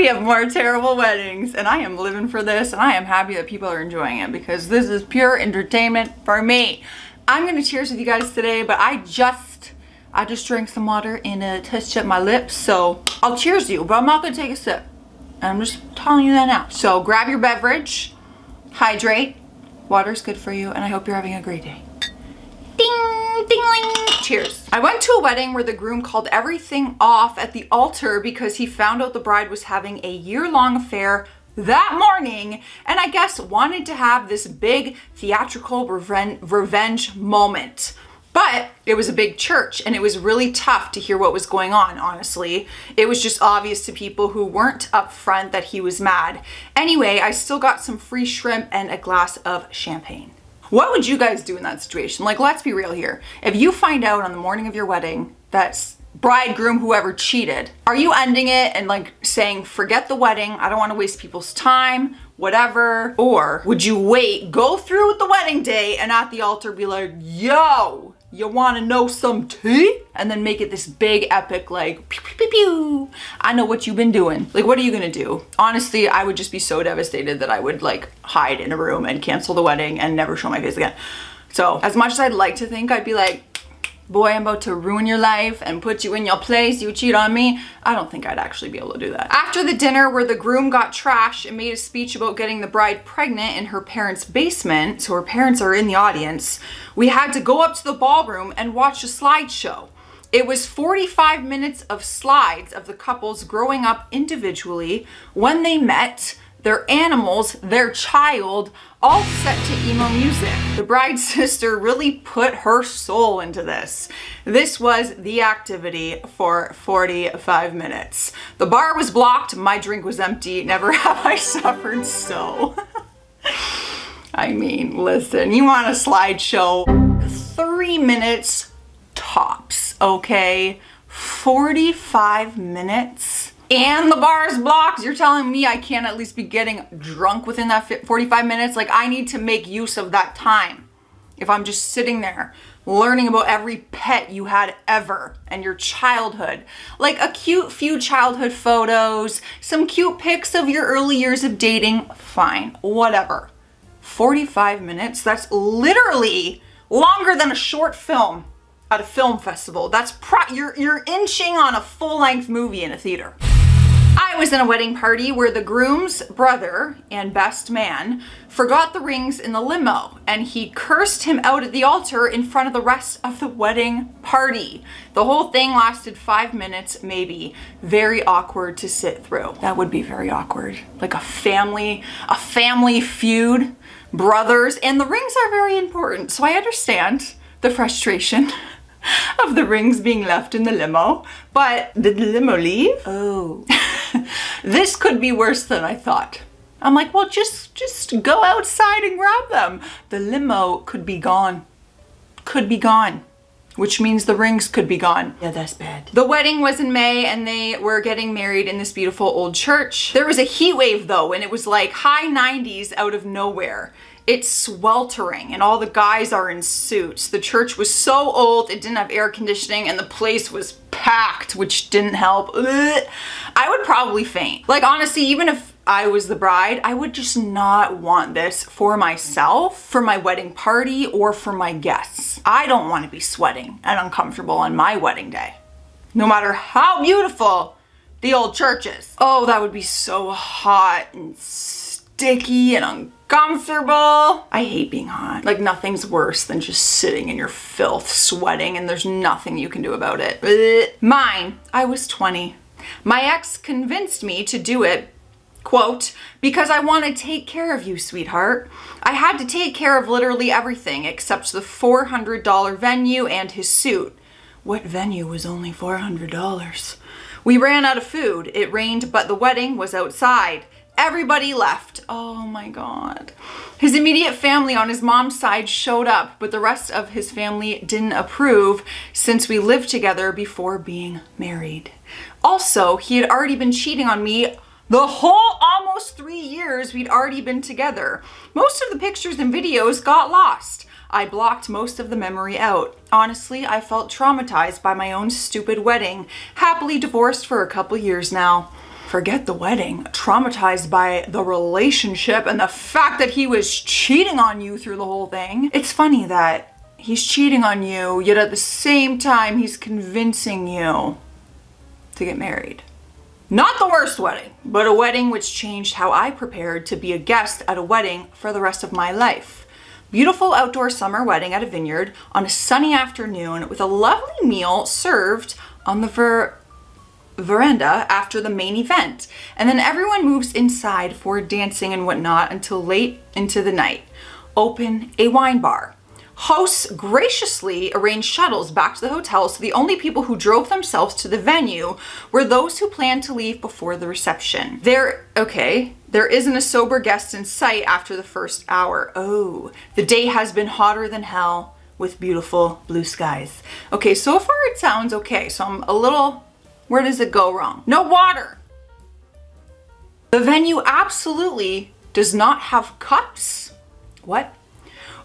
have more terrible weddings, and I am living for this, and I am happy that people are enjoying it because this is pure entertainment for me. I'm gonna cheers with you guys today, but I just drank some water and touched up my lips, so I'll cheers you, but I'm not gonna take a sip. And I'm just telling you that now. So grab your beverage, hydrate. Water's good for you, and I hope you're having a great day. Ding, ding-ling. Cheers. I went to a wedding where the groom called everything off at the altar because he found out the bride was having a year-long affair that morning, and I guess wanted to have this big theatrical revenge moment. But it was a big church, and it was really tough to hear what was going on, honestly. It was just obvious to people who weren't upfront that he was mad. Anyway, I still got some free shrimp and a glass of champagne. What would you guys do in that situation? Like, let's be real here. If you find out on the morning of your wedding that bridegroom, whoever cheated, are you ending it and like saying, forget the wedding, I don't want to waste people's time, whatever? Or would you wait, go through with the wedding day, and at the altar be like, yo, you want to know some tea? And then make it this big epic like, pew, pew, pew, pew. I know what you've been doing. Like, what are you gonna do? Honestly, I would just be so devastated that I would like hide in a room and cancel the wedding and never show my face again. So as much as I'd like to think I'd be like, boy, I'm about to ruin your life and put you in your place, you cheat on me, I don't think I'd actually be able to do that. After the dinner where the groom got trashed and made a speech about getting the bride pregnant in her parents' basement, so her parents are in the audience, we had to go up to the ballroom and watch a slideshow. It was 45 minutes of slides of the couples growing up individually, when they met, their animals, their child, all set to emo music. The bride's sister really put her soul into this. This was the activity for 45 minutes. The bar was blocked, my drink was empty, never have I suffered so. I mean, listen, you want a slideshow, 3 minutes tops, okay? 45 minutes? And the bar is blocked. You're telling me I can't at least be getting drunk within that 45 minutes? Like, I need to make use of that time. If I'm just sitting there learning about every pet you had ever and your childhood. Like a cute few childhood photos, some cute pics of your early years of dating, fine, whatever. 45 minutes, that's literally longer than a short film at a film festival. That's you're inching on a full-length movie in a theater. I was in a wedding party where the groom's brother and best man forgot the rings in the limo, and he cursed him out at the altar in front of the rest of the wedding party. The whole thing lasted 5 minutes, maybe. Very awkward to sit through. That would be very awkward. Like a family feud, brothers, and the rings are very important. So I understand the frustration of the rings being left in the limo, but did the limo leave? Oh. This could be worse than I thought. I'm like, well, just go outside and grab them. The limo could be gone. Could be gone. Which means the rings could be gone. Yeah, that's bad. The wedding was in May, and they were getting married in this beautiful old church. There was a heat wave though, and it was like high 90s out of nowhere. It's sweltering and all the guys are in suits. The church was so old, it didn't have air conditioning, and the place was packed, which didn't help. Ugh. I would probably faint. Like, honestly, even if I was the bride, I would just not want this for myself, for my wedding party, or for my guests. I don't want to be sweating and uncomfortable on my wedding day, no matter how beautiful the old church is. Oh, that would be so hot and sticky and uncomfortable. I hate being hot. Like, nothing's worse than just sitting in your filth, sweating, and there's nothing you can do about it. Ugh. Mine, I was 20. My ex convinced me to do it, quote, because I want to take care of you, sweetheart. I had to take care of literally everything except the $400 venue and his suit. What venue was only $400? We ran out of food. It rained, but the wedding was outside. Everybody left. Oh my God. His immediate family on his mom's side showed up, but the rest of his family didn't approve since we lived together before being married. Also, he had already been cheating on me the whole almost 3 years we'd already been together. Most of the pictures and videos got lost. I blocked most of the memory out. Honestly, I felt traumatized by my own stupid wedding. Happily divorced for a couple years now. forget the wedding, traumatized by the relationship and the fact that he was cheating on you through the whole thing. It's funny that he's cheating on you, yet at the same time, he's convincing you to get married. Not the worst wedding, but a wedding which changed how I prepared to be a guest at a wedding for the rest of my life. Beautiful outdoor summer wedding at a vineyard on a sunny afternoon with a lovely meal served on the veranda after the main event. And then everyone moves inside for dancing and whatnot until late into the night. Open a wine bar. Hosts graciously arranged shuttles back to the hotel, so the only people who drove themselves to the venue were those who planned to leave before the reception. There isn't a sober guest in sight after the first hour. Oh, the day has been hotter than hell with beautiful blue skies. Okay, so far it sounds okay. So I'm a little, where does it go wrong? No water. The venue absolutely does not have cups. What?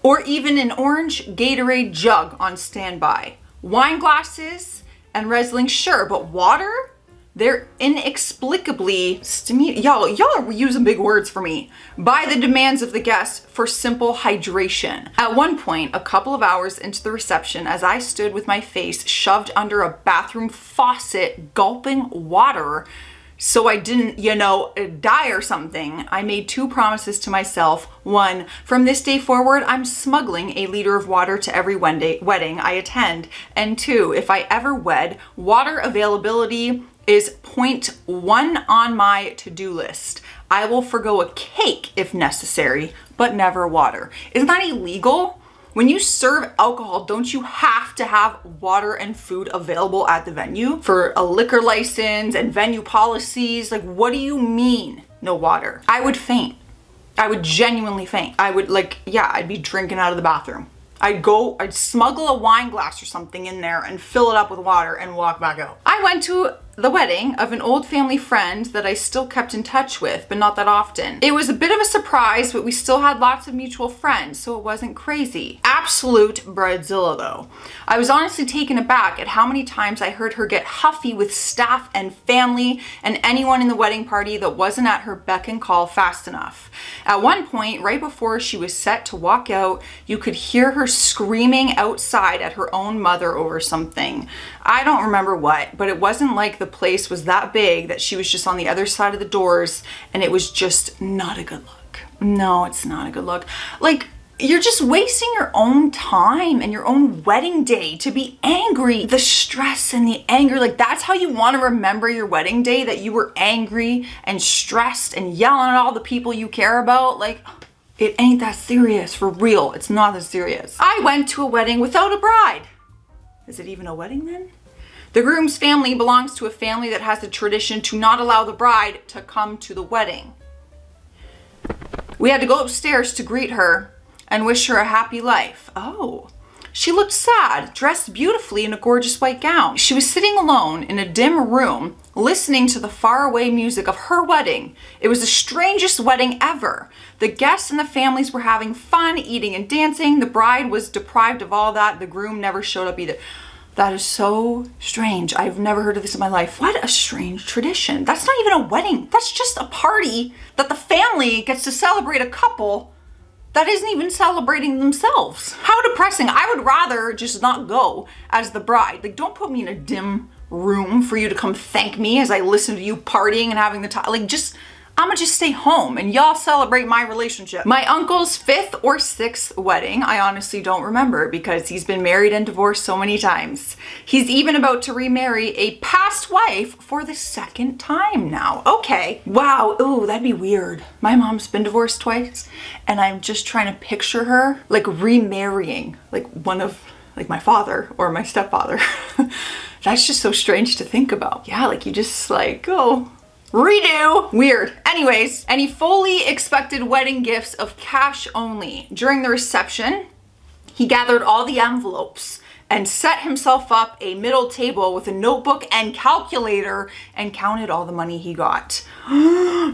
Or even an orange Gatorade jug on standby. Wine glasses and Riesling, sure, but water? They're inexplicably y'all are using big words for me, by the demands of the guests for simple hydration. At one point, a couple of hours into the reception, as I stood with my face shoved under a bathroom faucet, gulping water, so I didn't, die or something, I made two promises to myself. One, from this day forward, I'm smuggling a liter of water to every wedding I attend. And two, if I ever wed, water availability is point 1 on my to-do list. I will forgo a cake if necessary, but never water. Isn't that illegal? When you serve alcohol, don't you have to have water and food available at the venue for a liquor license and venue policies? Like, what do you mean, no water? I would faint. I would genuinely faint. I would I'd be drinking out of the bathroom. I'd smuggle a wine glass or something in there and fill it up with water and walk back out. I went to the wedding of an old family friend that I still kept in touch with, but not that often. It was a bit of a surprise, but we still had lots of mutual friends, so it wasn't crazy. Absolute bridezilla though. I was honestly taken aback at how many times I heard her get huffy with staff and family and anyone in the wedding party that wasn't at her beck and call fast enough. At one point, right before she was set to walk out, you could hear her screaming outside at her own mother over something. I don't remember what, but it wasn't like the place was that big that she was just on the other side of the doors, and it was just not a good look. No, it's not a good look. Like, you're just wasting your own time and your own wedding day to be angry. The stress and the anger, like that's how you want to remember your wedding day, that you were angry and stressed and yelling at all the people you care about. Like, it ain't that serious, for real. It's not that serious. I went to a wedding without a bride. Is it even a wedding then? The groom's family belongs to a family that has the tradition to not allow the bride to come to the wedding. We had to go upstairs to greet her and wish her a happy life. Oh, she looked sad, dressed beautifully in a gorgeous white gown. She was sitting alone in a dim room, listening to the faraway music of her wedding. It was the strangest wedding ever. The guests and the families were having fun, eating and dancing. The bride was deprived of all that. The groom never showed up either. That is so strange. I've never heard of this in my life. What a strange tradition. That's not even a wedding. That's just a party that the family gets to celebrate a couple that isn't even celebrating themselves. How depressing. I would rather just not go as the bride. Like, don't put me in a dim room for you to come thank me as I listen to you partying and having the time. Like, I'm gonna just stay home and y'all celebrate my relationship. My uncle's 5th or 6th wedding, I honestly don't remember because he's been married and divorced so many times. He's even about to remarry a past wife for the 2nd time now. Okay, wow, ooh, that'd be weird. My mom's been divorced twice and I'm just trying to picture her like remarrying like one of like my father or my stepfather. That's just so strange to think about. Yeah, like you just like, oh, redo. Weird. Anyways, and he fully expected wedding gifts of cash only. During the reception, he gathered all the envelopes and set himself up a middle table with a notebook and calculator and counted all the money he got.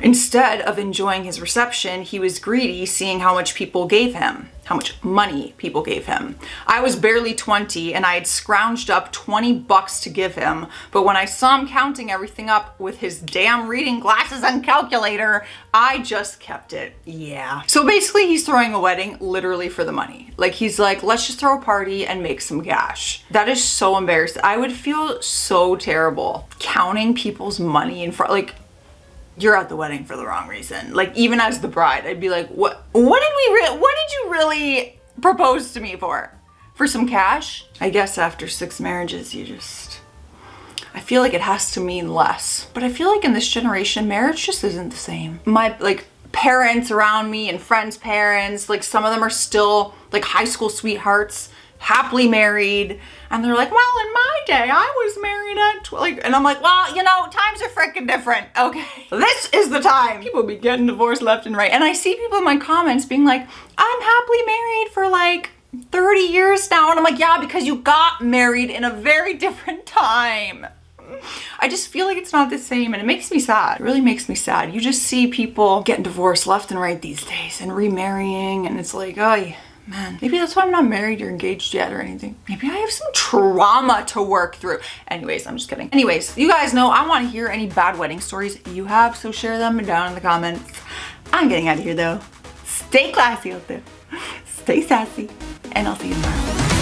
Instead of enjoying his reception, he was greedy, seeing how much people gave him, how much money people gave him. I was barely 20 and I had scrounged up 20 bucks to give him, but when I saw him counting everything up with his damn reading glasses and calculator, I just kept it. Yeah. So basically he's throwing a wedding literally for the money. Like he's like, let's just throw a party and make some cash. That is so embarrassing. I would feel so terrible counting people's money in front, like, you're at the wedding for the wrong reason. Like even as the bride, I'd be like, what did you really propose to me for? For some cash? I guess after 6 marriages, I feel like it has to mean less. But I feel like in this generation, marriage just isn't the same. My like parents around me and friends' parents, like some of them are still like high school sweethearts, happily married, and they're like, well, in my day I was married at and I'm like, well, you know, times are freaking different. Okay, this is the time. People be getting divorced left and right, and I see people in my comments being like, I'm happily married for like 30 years now, and I'm like, yeah, because you got married in a very different time. I just feel like it's not the same, and it makes me sad. It really makes me sad. You just see people getting divorced left and right these days and remarrying, and it's like, oh, man, maybe that's why I'm not married or engaged yet or anything. Maybe I have some trauma to work through. Anyways, I'm just kidding. Anyways, you guys know I want to hear any bad wedding stories you have, so share them down in the comments. I'm getting out of here though. Stay classy out there. Stay sassy, and I'll see you tomorrow.